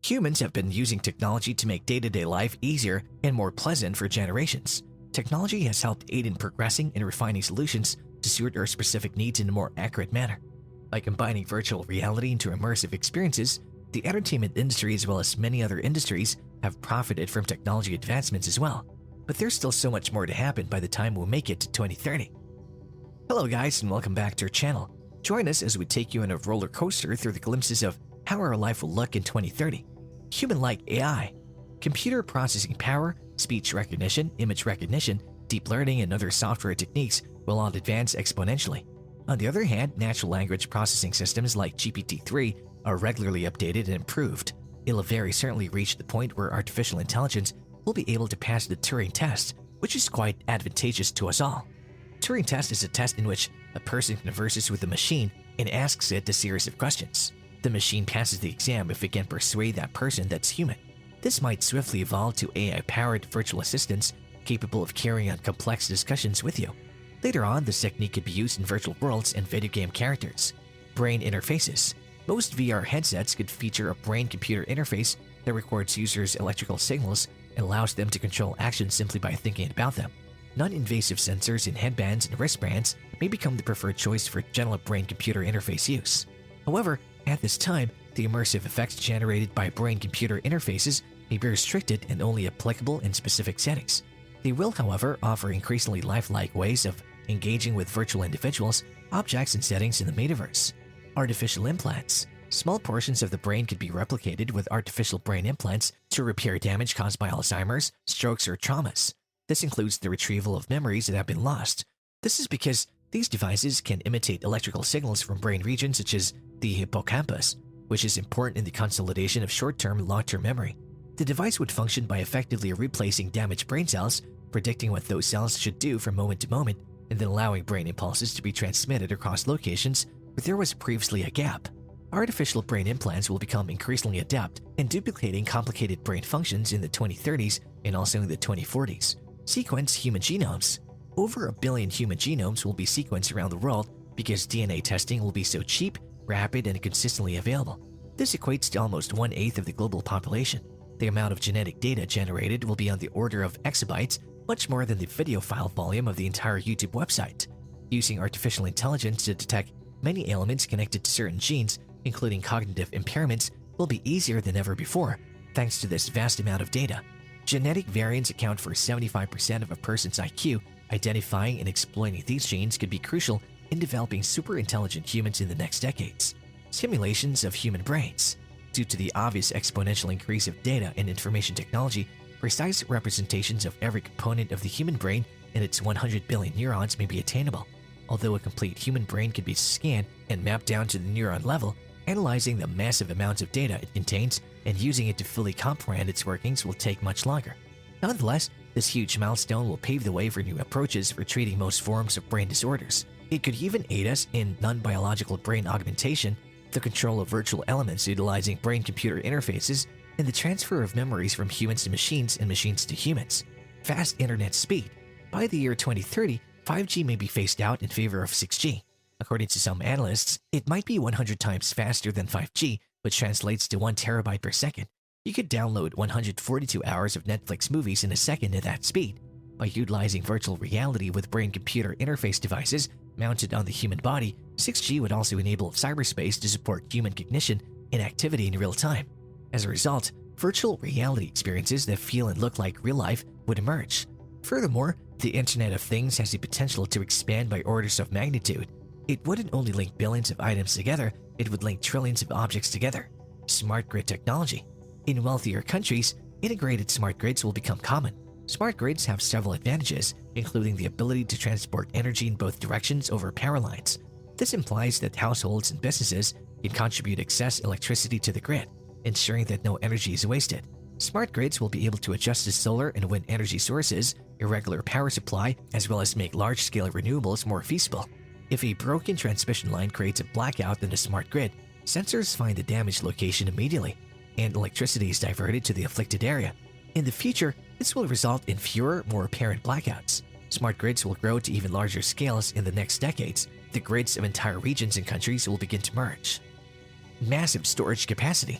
Humans have been using technology to make day-to-day life easier and more pleasant for generations. Technology has helped aid in progressing and refining solutions to suit our specific needs in a more accurate manner. By combining virtual reality into immersive experiences, the entertainment industry as well as many other industries have profited from technology advancements as well. But there's still so much more to happen by the time we make it to 2030. Hello guys, and welcome back to our channel. Join us as we take you on a roller coaster through the glimpses of how our life will look in 2030. Human-like AI, computer processing power, speech recognition, image recognition, deep learning, and other software techniques will all advance exponentially. On the other hand, natural language processing systems like GPT-3 are regularly updated and improved. It'll very certainly reach the point where artificial intelligence will be able to pass the Turing test, which is quite advantageous to us all. Turing test is a test in which a person converses with a machine and asks it a series of questions. The machine passes the exam if it can persuade that person that's human. This might swiftly evolve to AI-powered virtual assistants capable of carrying on complex discussions with you. Later on, this technique could be used in virtual worlds and video game characters. Brain interfaces. Most VR headsets could feature a brain-computer interface that records users' electrical signals and allows them to control actions simply by thinking about them. Non-invasive sensors in headbands and wristbands may become the preferred choice for general brain-computer interface use. However, at this time, the immersive effects generated by brain-computer interfaces may be restricted and only applicable in specific settings. They will, however, offer increasingly lifelike ways of engaging with virtual individuals, objects, and settings in the metaverse. Artificial implants. Small portions of the brain could be replicated with artificial brain implants to repair damage caused by Alzheimer's, strokes, or traumas. This includes the retrieval of memories that have been lost. This is because these devices can imitate electrical signals from brain regions such as the hippocampus, which is important in the consolidation of short-term and long-term memory. The device would function by effectively replacing damaged brain cells, predicting what those cells should do from moment to moment, and then allowing brain impulses to be transmitted across locations where there was previously a gap. Artificial brain implants will become increasingly adept in duplicating complicated brain functions in the 2030s and also in the 2040s. Sequence human genomes. Over 1 billion human genomes will be sequenced around the world because DNA testing will be so cheap, rapid, and consistently available. This equates to almost 1/8 of the global population. The amount of genetic data generated will be on the order of exabytes, much more than the video file volume of the entire YouTube website. Using artificial intelligence to detect many elements connected to certain genes, including cognitive impairments, will be easier than ever before, thanks to this vast amount of data. Genetic variants account for 75% of a person's IQ. Identifying and exploiting these genes could be crucial in developing super-intelligent humans in the next decades. Simulations of human brains. Due to the obvious exponential increase of data and information technology, precise representations of every component of the human brain and its 100 billion neurons may be attainable. Although a complete human brain can be scanned and mapped down to the neuron level, analyzing the massive amounts of data it contains and using it to fully comprehend its workings will take much longer. Nonetheless, this huge milestone will pave the way for new approaches for treating most forms of brain disorders. It could even aid us in non-biological brain augmentation, the control of virtual elements utilizing brain-computer interfaces, and the transfer of memories from humans to machines and machines to humans. Fast internet speed. By the year 2030, 5G may be phased out in favor of 6G. According to some analysts, it might be 100 times faster than 5G, which translates to 1 terabyte per second. You could download 142 hours of Netflix movies in a second at that speed. By utilizing virtual reality with brain-computer interface devices mounted on the human body, 6G would also enable cyberspace to support human cognition and activity in real time. As a result, virtual reality experiences that feel and look like real life would emerge. Furthermore, the Internet of Things has the potential to expand by orders of magnitude. It wouldn't only link billions of items together, it would link trillions of objects together. Smart grid technology. In wealthier countries, integrated smart grids will become common. Smart grids have several advantages, including the ability to transport energy in both directions over power lines. This implies that households and businesses can contribute excess electricity to the grid, ensuring that no energy is wasted. Smart grids will be able to adjust to solar and wind energy sources, irregular power supply, as well as make large-scale renewables more feasible. If a broken transmission line creates a blackout in a smart grid, sensors find the damaged location immediately, and electricity is diverted to the afflicted area. In the future, this will result in fewer, more apparent blackouts. Smart grids will grow to even larger scales in the next decades. The grids of entire regions and countries will begin to merge. Massive storage capacity.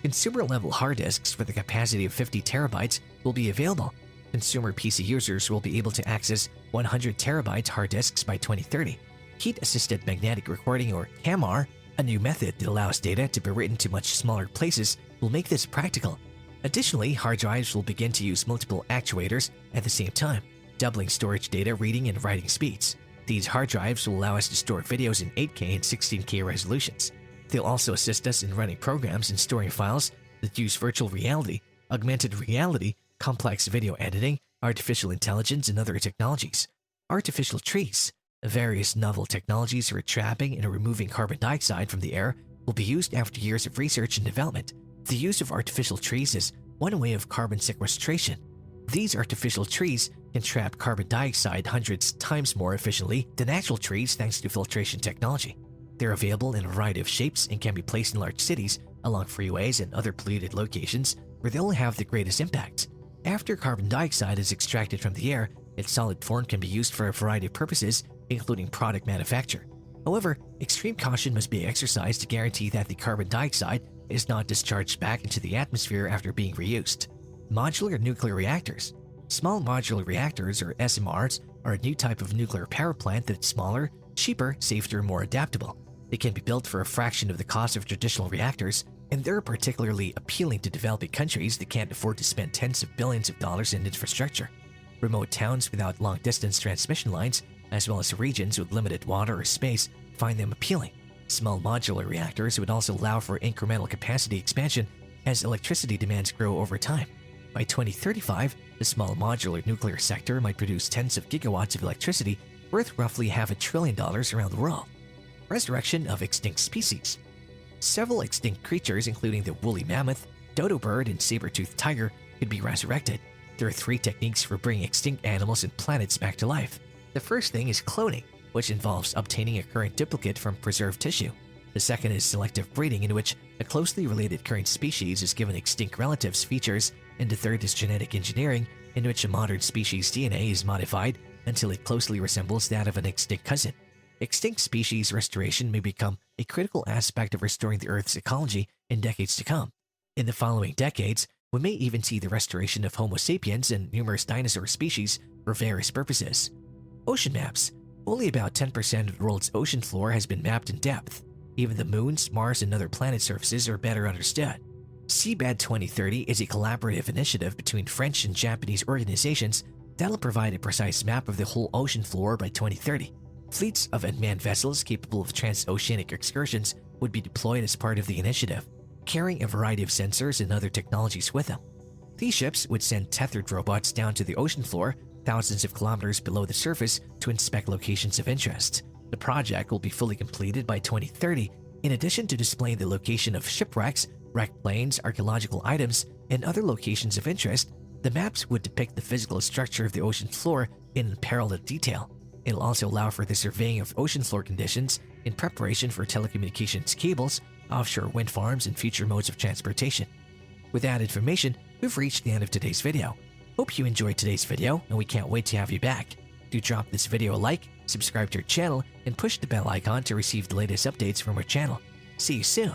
Consumer-level hard disks with a capacity of 50 terabytes will be available. Consumer PC users will be able to access 100 terabyte hard disks by 2030. Heat-assisted magnetic recording, or HAMR, a new method that allows data to be written to much smaller places, will make this practical. Additionally, hard drives will begin to use multiple actuators at the same time, doubling storage data reading and writing speeds. These hard drives will allow us to store videos in 8K and 16K resolutions. They'll also assist us in running programs and storing files that use virtual reality, augmented reality, complex video editing, artificial intelligence, and other technologies. Artificial trees. Various novel technologies for trapping and removing carbon dioxide from the air will be used after years of research and development. The use of artificial trees is one way of carbon sequestration. These artificial trees can trap carbon dioxide hundreds times more efficiently than actual trees thanks to filtration technology. They're available in a variety of shapes and can be placed in large cities, along freeways and other polluted locations where they'll have the greatest impact. After carbon dioxide is extracted from the air, its solid form can be used for a variety of purposes, including product manufacture. However, extreme caution must be exercised to guarantee that the carbon dioxide is not discharged back into the atmosphere after being reused. Modular nuclear reactors. Small modular reactors, or SMRs, are a new type of nuclear power plant that's smaller, cheaper, safer, and more adaptable. They can be built for a fraction of the cost of traditional reactors, and they're particularly appealing to developing countries that can't afford to spend tens of billions of dollars in infrastructure. Remote towns without long-distance transmission lines, as well as regions with limited water or space, find them appealing. Small modular reactors would also allow for incremental capacity expansion as electricity demands grow over time. By 2035, the small modular nuclear sector might produce tens of gigawatts of electricity worth roughly $500 billion around the world. Resurrection of extinct species. Several extinct creatures, including the woolly mammoth, dodo bird, and saber-toothed tiger, could be resurrected. There are 3 techniques for bringing extinct animals and planets back to life. The first thing is cloning, which involves obtaining a current duplicate from preserved tissue. The second is selective breeding, in which a closely related current species is given extinct relatives' features, and the third is genetic engineering, in which a modern species' DNA is modified until it closely resembles that of an extinct cousin. Extinct species restoration may become a critical aspect of restoring the Earth's ecology in decades to come. In the following decades, we may even see the restoration of Homo sapiens and numerous dinosaur species for various purposes. Ocean maps. Only about 10% of the world's ocean floor has been mapped in depth. Even the moon's, Mars, and other planet surfaces are better understood. Seabed 2030 is a collaborative initiative between French and Japanese organizations that'll provide a precise map of the whole ocean floor by 2030. Fleets of unmanned vessels capable of transoceanic excursions would be deployed as part of the initiative, carrying a variety of sensors and other technologies with them. These ships would send tethered robots down to the ocean floor thousands of kilometers below the surface to inspect locations of interest. The project will be fully completed by 2030. In addition to displaying the location of shipwrecks, wrecked planes, archaeological items, and other locations of interest, the maps would depict the physical structure of the ocean floor in unparalleled detail. It'll also allow for the surveying of ocean floor conditions in preparation for telecommunications cables, offshore wind farms, and future modes of transportation. With that information, we've reached the end of today's video. Hope you enjoyed today's video, and we can't wait to have you back. Do drop this video a like, subscribe to our channel, and push the bell icon to receive the latest updates from our channel. See you soon!